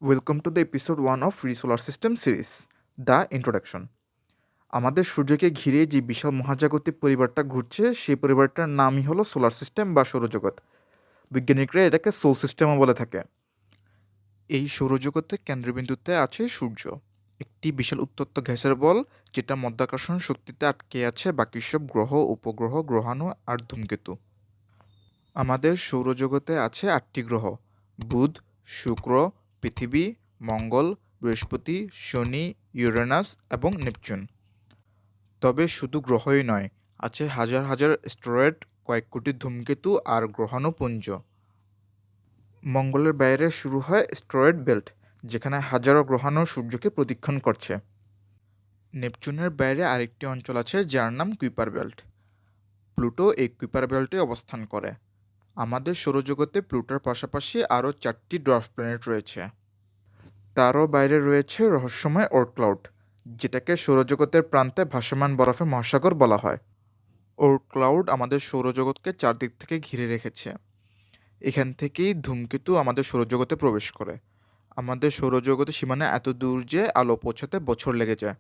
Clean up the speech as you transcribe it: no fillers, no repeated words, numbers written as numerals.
Welcome to the episode 1 of Free Solar System series, The Introduction. আমাদের সূর্যকে ঘিরে যে বিশাল মহাজাগতিক পরিবারটা ঘুরছে সেই পরিবারটার নামই হলো সোলার সিস্টেম বা সৌরজগৎ। বিজ্ঞানীরা এটাকে সোল সিস্টেমও বলে থাকে। এই সৌরজগতের কেন্দ্রবিন্দুতে আছে সূর্য, একটি বিশাল উত্তপ্ত গ্যাসের বল যেটা মধ্যাকর্ষণ শক্তিতে আটকে আছে বাকি সব গ্রহ, উপগ্রহ, গ্রহাণু আর ধূমকেতু। আমাদের সৌরজগতে আছে 8টি গ্রহ: বুধ, শুক্র, পৃথিবী, মঙ্গল, বৃহস্পতি, শনি, ইউরেনাস এবং নেপচুন। তবে শুধু গ্রহই নয়, আছে হাজার হাজার অ্যাস্টেরয়েড, কয়েক কোটি ধূমকেতু আর গ্রহাণুপুঞ্জ। মঙ্গলের বাইরে শুরু হয় অ্যাস্টেরয়েড বেল্ট, যেখানে হাজারো গ্রহাণু সূর্যকে প্রদক্ষিণ করছে। নেপচুনের বাইরে আরেকটি অঞ্চল আছে যার নাম কুইপার বেল্ট। প্লুটো এই কুইপার বেল্টে অবস্থান করে। আমাদের সৌরজগতে প্লুটোর পাশাপাশি আরও 4টি ড্রাফ প্ল্যানেট রয়েছে। তারও বাইরে রয়েছে রহস্যময় ওর্ট ক্লাউড, যেটাকে সৌরজগতের প্রান্তে ভাসমান বরফের মহাসাগর বলা হয়। ওর্ট ক্লাউড আমাদের সৌরজগৎকে চারদিক থেকে ঘিরে রেখেছে। এখান থেকেই ধূমকেতু আমাদের সৌরজগতে প্রবেশ করে। আমাদের সৌরজগতের সীমানা এত দূর যে আলো পৌঁছাতে বছর লেগে যায়।